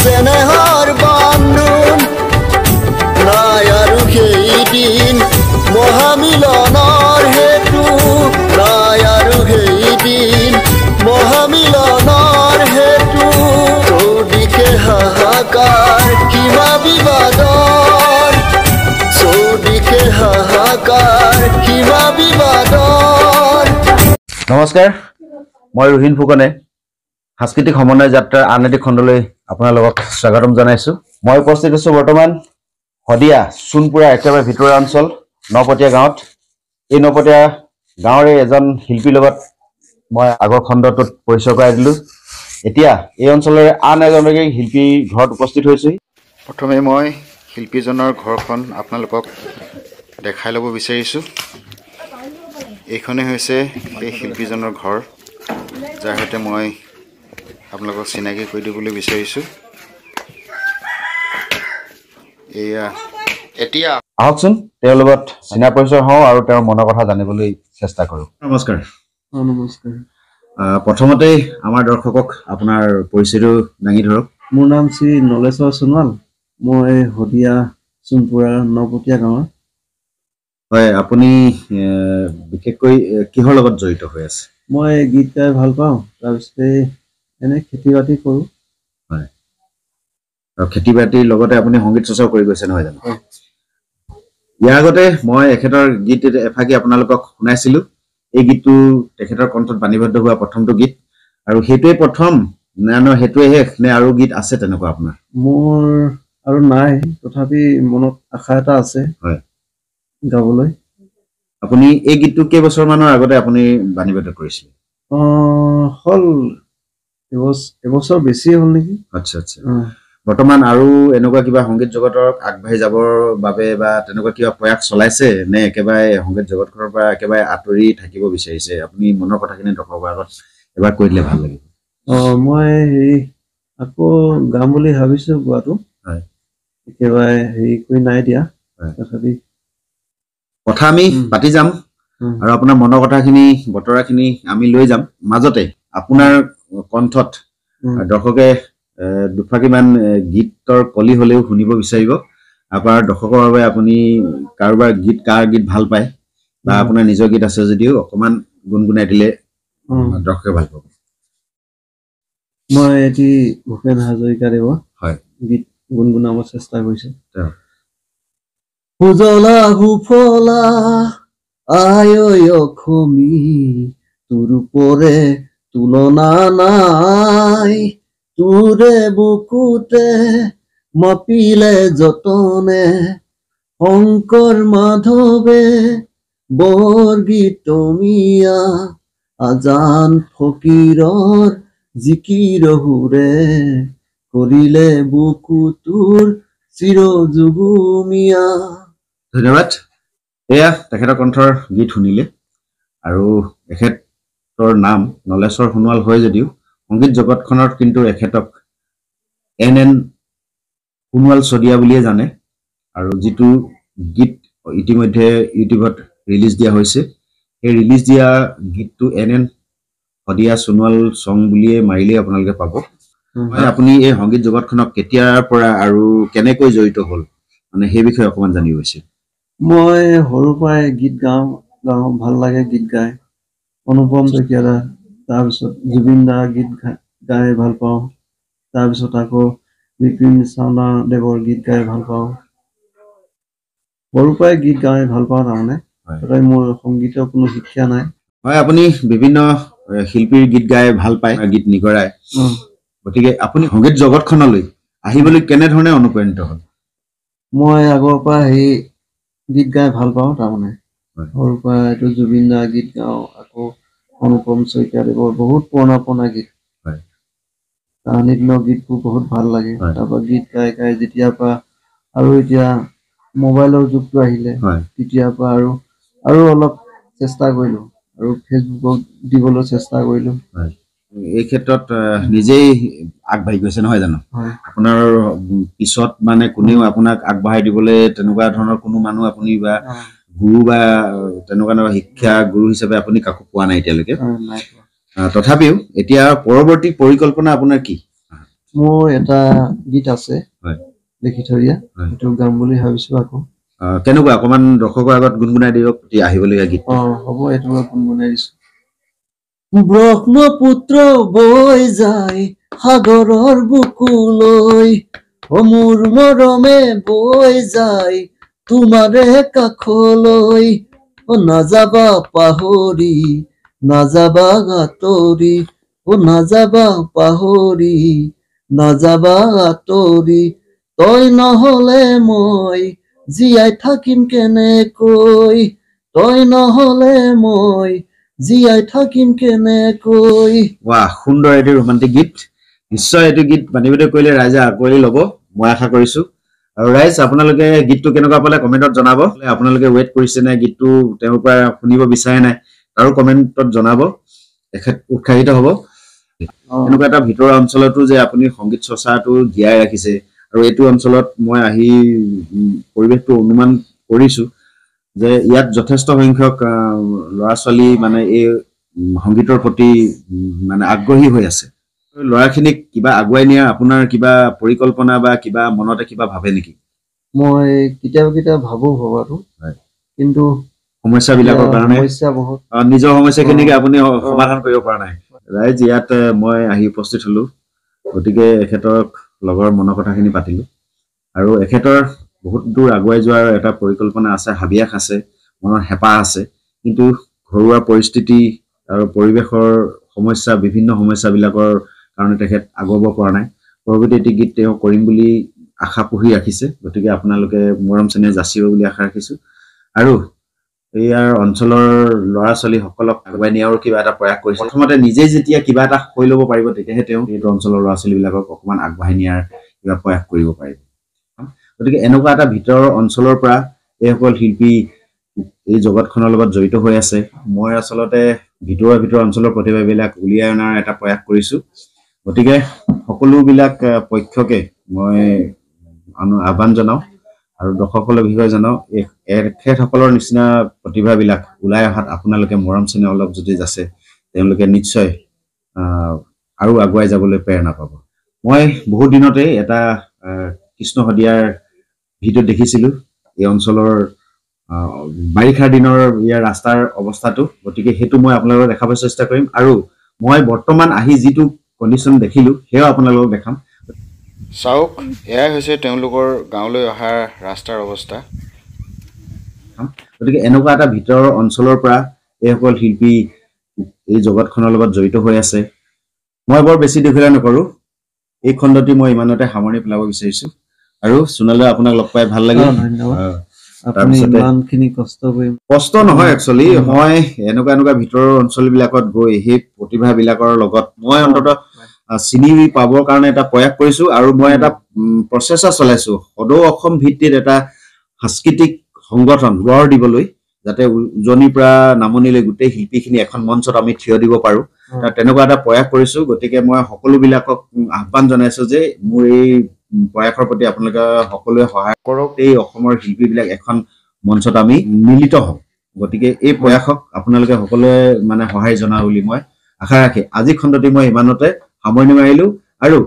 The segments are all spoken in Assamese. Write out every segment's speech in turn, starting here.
চেনেহৰ বন্ধন নাই আৰু সেইদিন মহামিলনৰ হেতু নাই আৰু সেইদিন মহামিলনৰ হেতু চৌদিশে হাহাকাৰ সীমা বিবাদৰ চৌদিশে হাহাকাৰ সীমা বিবাদৰ। নমস্কাৰ, মই ৰোহিণ ফুকনে সাংস্কৃতিক সমন্বয় যাত্ৰাৰ আন এটি খণ্ডলৈ আপোনালোকক স্বাগতম জনাইছোঁ। মই উপস্থিত আছোঁ বৰ্তমান শদিয়া সোণপুৰা একেবাৰে ভিতৰুৱা অঞ্চল নপতীয়া গাঁৱত। এই নপতীয়া গাঁৱৰে এজন শিল্পীৰ লগত মই আগৰ খণ্ডটোত পৰিচয় কৰাই দিলোঁ। এতিয়া এই অঞ্চলৰে আন এজনকে শিল্পীৰ ঘৰত উপস্থিত হৈছোঁহি। প্ৰথমে মই শিল্পীজনৰ ঘৰখন আপোনালোকক দেখাই ল'ব বিচাৰিছোঁ। এইখনেই হৈছে সেই শিল্পীজনৰ ঘৰ, যাৰ সৈতে মই আপোনালোকক চিনাকি কৰি দিবলৈ বিচাৰিছোঁ। এয়া এতিয়া আহকচোন তেওঁৰ লগত চিনা পৰিচয় হওঁ আৰু তেওঁৰ মনৰ কথা জানিবলৈ চেষ্টা কৰোঁ। নমস্কাৰ। নমস্কাৰ। প্ৰথমতেই আমাৰ দৰ্শকক আপোনাৰ পৰিচয়টো দাঙি ধৰক। মোৰ নাম শ্ৰী নলেশ্বৰ সোণোৱাল। মই শদিয়া সোণপুৰা নপতীয়া গাঁৱৰ। হয়, আপুনি বিশেষকৈ কিহৰ লগত জড়িত হৈ আছে? মই গীত গাই ভাল পাওঁ, তাৰপিছতে এনে খেতি বাতি কৰোঁ। হয়, আৰু খেতি বাতিৰ লগতে আপুনি সংগীত চৰ্চাও কৰি গৈছে নহয় জানো? ইয়াৰ আগতে মই এখেতৰ গীত এফাকি আপোনালোকক শুনাইছিলোঁ। এই গীতটো তেখেতৰ কণ্ঠত বাণীবদ্ধ হোৱা প্ৰথমটো গীত, আৰু সেইটোৱে প্ৰথম নে সেইটোৱে শেষ নে আৰু গীত আছে তেনেকুৱা আপোনাৰ? মোৰ আৰু নাই, তথাপি মনত আশা এটা আছে গাবলৈ। আপুনি এই গীতটো কেইবছৰমানৰ আগতে আপুনি বাণীবদ্ধ কৰিছিলে? হ'ল এবছৰ বেছিয়ে হ'ল নেকি। আচ্ছা আচ্ছা। বৰ্তমান আৰু এনেকুৱা কিবা সংগীত জগতক আগবাঢ়ি যাবৰ বাবে বা তেনেকুৱা কিবা প্ৰয়াস চলাইছে নে একেবাৰে সংগীত জগতখনৰ পৰা একেবাৰে আঁতৰি থাকিব বিচাৰিছে? আপুনি মনৰ কথাখিনি দৰ্শকৰ আগত এবাৰ কৈ দিলে ভাল লাগিব। মই আকৌ গাম বুলি ভাবিছোঁ গোৱাটো। হয়, একেবাৰে কৰি নাই দিয়া। তথাপি কথা আমি পাতি যাম আৰু আপোনাৰ মনৰ কথাখিনি বতৰাখিনি আমি লৈ যাম। মাজতে আপোনাৰ কণ্ঠত দৰ্শকে দুফাকিমান গীতৰ কলি হ'লেও শুনিব বিচাৰিব। আপোনাৰ দৰ্শকৰ বাবে আপুনি কাৰোবাৰ গীত কাৰ গীত ভাল পায় বা আপোনাৰ নিজৰ গীত আছে যদিও অকণমান গুণগুণাই দিলে দৰ্শকে ভাল পাব। মই এটি ভূপেন হাজৰিকাদেৱৰ গীত গুণগুণাব চেষ্টা কৰিছোঁ। সুজলা সুফলা আয় অসমী, তোৰ ওপৰে তুলনা নাই, তোৰে বুকুতে মাপিলে যতনে শংকৰ মাধৱে বৰগীতমীয়া, আজান ফকীৰৰ জিকিৰ সুৰে কৰিলে বুকু তোৰ চিৰযুগুমীয়া। ধন্যবাদ। এয়া তেখেতৰ কণ্ঠৰ গীত শুনিলে, আৰু এখেতৰ নাম নলেশ্বৰ সোণোৱাল হয় যদিও সংগীত জগতখনত কিন্তু এখেতক এন সোণোৱাল শদিয়া বুলিয়ে জানে। আৰু যিটো গীত ইতিমধ্যে ইউটিউবত ৰিলিজ দিয়া হৈছে, সেই ৰিলিজ দিয়া গীতটো এন শদিয়া সোণোৱাল চং বুলিয়ে মাৰিলেই আপোনালোকে পাব। আপুনি এই সংগীত জগতখনক কেতিয়াৰ পৰা আৰু কেনেকৈ জড়িত হ'ল, মানে সেই বিষয়ে অকণমান জানিব বিচাৰিছোঁ। মই সৰুৰ পৰাই গীত গাওঁ, ভাল লাগে গীত গাই। অনুপম শইকীয়া, তাৰপিছত জুবিন দাৰ গীত গাই ভাল পাওঁ। তাৰপিছত আকৌ বিপিন চন্দ্ৰদেৱৰ গীত গাই ভাল পাওঁ। সৰুৰ পৰাই গীত গাই ভাল পাওঁ তাৰমানে। মোৰ সংগীতৰ কোনো শিক্ষা নাই। হয়, আপুনি বিভিন্ন শিল্পীৰ গীত গাই ভাল পায়, গীত নিগৰাই। গতিকে আপুনি সংগীত জগতখনলৈ আহিবলৈ কেনেধৰণে অনুপ্ৰাণিত হ'ল? মই আগৰ পৰা গীত গাই ভাল পাওঁ তাৰমানে। সৰুৰ পৰা এইটো জুবিন দাৰ গীত গাওঁ, আকৌ অনুপম শইকীয়াদেৱৰ বহুত পুৰণা গীত, তাহানিৰ গীতবোৰ বহুত ভাল লাগে। তাৰপৰা গীত গাই গাই যেতিয়াৰ পৰা আৰু এতিয়া মোবাইলৰ যুগটো আহিলে, তেতিয়াৰ পৰা আৰু অলপ চেষ্টা কৰিলোঁ, আৰু ফেচবুকত দিবলৈ চেষ্টা কৰিলোঁ। এই ক্ষেত্ৰত নিজেই আগবাঢ়ি গৈছে নহয় জানো? আপোনাৰ পিছত মানে কোনেও আপোনাক আগবঢ়াই দিবলৈ তেনেকুৱা ধৰণৰ কোনো মানুহ আপুনি বা গুৰু বা তেনেকুৱা শিক্ষা গুৰু হিচাপে আপুনি কাকো পোৱা নাই এতিয়ালৈকে। তথাপিও এতিয়া পৰৱৰ্তী পৰিকল্পনা আপোনাৰ কি? মোৰ এটা গীত আছে হয়। লিখি থৈ দিয়া, হয়। সেইটো গাম বুলি ভাবিছো আকৌ। কেনেকুৱা অকমান দৰ্শকৰ আগত গুণগুণাই দিয়ক আহিবলগীয়া গীত। হ'ব, এইটো গুণগুণাই দিছো। ব্ৰহ্মপুত্ৰ বৈ যায় সাগৰৰ বুকুলৈ, মোৰ মৰমে বৈ যায় তোমাৰে কাষলৈ, নাযাবা পাহৰি, নাযাবা আঁতৰি, নাযাবা পাহৰি, নাযাবা আঁতৰি, তই নহলে মই জীয়াই থাকিম কেনেকৈ, তই নহলে মই জীয়াই থাকিম কেনেকৈ। ৱাহ, সুন্দৰ এটি ৰোমান্টিক গীত। নিশ্চয় এইটো গীত বাণীবদ্ধ কৰিলে ৰাইজে আঁকোৱালি ল'ব, মই আশা কৰিছো। আৰু ৰাইজ আপোনালোকে গীতটো কেনেকুৱা পালে কমেণ্টত জনাব। আপোনালোকে ৱেইট কৰিছে নে গীতটো তেওঁৰ পৰা শুনিব বিচাৰে নাই তাৰো কমেণ্টত জনাব, তেখেত উৎসাহিত হ'ব। এনেকুৱা এটা ভিতৰুৱা অঞ্চলতো যে আপুনি সংগীত চৰ্চাটো জীয়াই ৰাখিছে, আৰু এইটো অঞ্চলত মই আহি পৰিৱেশটো অনুমান কৰিছো যে ইয়াত যথেষ্ট সংখ্যক ল'ৰা ছোৱালী মানে এই সংগীতৰ প্ৰতি মানে আগ্ৰহী হৈ আছে। ল'ৰাখিনিক কিবা আগুৱাই নিয়াৰ আপোনাৰ কিবা পৰিকল্পনা বা কিবা মনতে কিবা ভাবে নেকি? মই কেতিয়াবা ভবাটো, কিন্তু সমস্যাবিলাকৰ কাৰণে বহুত নিজৰ সমস্যাখিনিকে আপুনি সমাধান কৰিব পৰা নাই। ৰাইজ, ইয়াত মই আহি উপস্থিত হলো, গতিকে এখেতক লগৰ মনৰ কথাখিনি পাতিলো, আৰু এখেতৰ বহুত দূৰ আগুৱাই যোৱাৰ এটা পৰিকল্পনা আছে, হাবিয়াস আছে, মনৰ হেঁপাহ আছে, কিন্তু ঘৰুৱা পৰিস্থিতি আৰু পৰিৱেশৰ সমস্যা, বিভিন্ন সমস্যাবিলাকৰ কাৰণে তেখেত আগুৱাব পৰা নাই। পৰৱৰ্তী এটি গীত তেওঁ কৰিম বুলি আশা পুহি ৰাখিছে, গতিকে আপোনালোকে মৰম চেনেহ যাচিব বুলি আশা ৰাখিছো। আৰু ইয়াৰ অঞ্চলৰ ল'ৰা ছোৱালীসকলক আগুৱাই নিয়াৰো কিবা এটা প্ৰয়াস কৰিছে। প্ৰথমতে নিজে যেতিয়া কিবা এটা হৈ ল'ব পাৰিব, তেতিয়াহে তেওঁ এইটো অঞ্চলৰ ল'ৰা ছোৱালীবিলাকক অকণমান আগবঢ়াই নিয়াৰ কিবা প্ৰয়াস কৰিব পাৰিব। গতিকে এনেকুৱা এটা ভিতৰৰ অঞ্চলৰ পৰা এইসকল শিল্পী এই জগতখনৰ লগত জড়িত হৈ আছে। মই আচলতে ভিতৰুৱা অঞ্চলৰ প্ৰতিভাবিলাক উলিয়াই অনাৰ এটা প্ৰয়াস কৰিছো। গতিকে সকলোবিলাক পক্ষকে মই আহ্বান জনাওঁ আৰু দৰ্শকসকলৰ বিষয়ে জনাওঁ, এখেতসকলৰ নিচিনা প্ৰতিভাবিলাক ওলাই অহাত আপোনালোকে মৰম চেনেহ অলপ যদি যাচে, তেওঁলোকে নিশ্চয় আৰু আগুৱাই যাবলৈ প্ৰেৰণা পাব। মই বহুত দিনতে এটা কৃষ্ণ শদিয়াৰ ভিডিঅ' দেখিছিলোঁ, এই অঞ্চলৰ বাৰিষাৰ দিনৰ ইয়াৰ ৰাস্তাৰ অৱস্থাটো, গতিকে সেইটো মই আপোনালোকক দেখাব চেষ্টা কৰিম। আৰু মই বৰ্তমান আহি যিটো কণ্ডিশ্যন দেখিলোঁ সেয়াও আপোনালোকক দেখাম। চাওক, এয়াই হৈছে তেওঁলোকৰ গাঁৱলৈ অহাৰ ৰাস্তাৰ অৱস্থা। গতিকে এনেকুৱা এটা ভিতৰৰ অঞ্চলৰ পৰা এইসকল শিল্পী এই জগতখনৰ লগত জড়িত হৈ আছে। মই বৰ বেছি দীঘলীয়া নকৰোঁ, এই খণ্ডটি মই ইমানতে সামৰণি পেলাব বিচাৰিছো। আৰু সোণালী, আপোনাক লগ পাই ভাল লাগিল। কষ্ট নহয়, একচুৱেলি মই এনেকুৱা ভিতৰৰ অঞ্চলবিলাকত গৈ সেই প্ৰতিভাবিলাকৰ লগত মই অন্ততঃ চিনি পাবৰ কাৰণে এটা প্ৰয়াস কৰিছো, আৰু মই এটা প্ৰচেষ্টা চলাইছো সদৌ অসম ভিত্তিত এটা সাংস্কৃতিক সংগঠন গঢ় দিবলৈ, যাতে উজনিৰ পৰা নামনিলৈ গোটেই শিল্পীখিনি এখন মঞ্চত আমি থিয় দিব পাৰো, তেনেকুৱা এটা প্ৰয়াস কৰিছো। গতিকে মই সকলোবিলাকক আহ্বান জনাইছো যে মোৰ এই প্ৰয়াসৰ প্ৰতি আপোনালোকে সকলোৱে সহায় কৰক। এই অসমৰ শিল্পীবিলাক এখন মঞ্চত আমি মিলিত হওঁ, গতিকে এই প্ৰয়াসক আপোনালোকে সকলোৱে মানে সহায় জনাব বুলি মই আশা ৰাখি আজি খণ্ডটি মই ইমানতে সামৰণি মাৰিলো। আৰু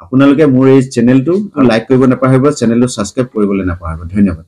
আপোনালোকে মোৰ এই চেনেলটো লাইক কৰিব নাপাহৰিব, চেনেলটো ছাবস্ক্ৰাইব কৰিবলৈ নাপাহৰিব। ধন্যবাদ।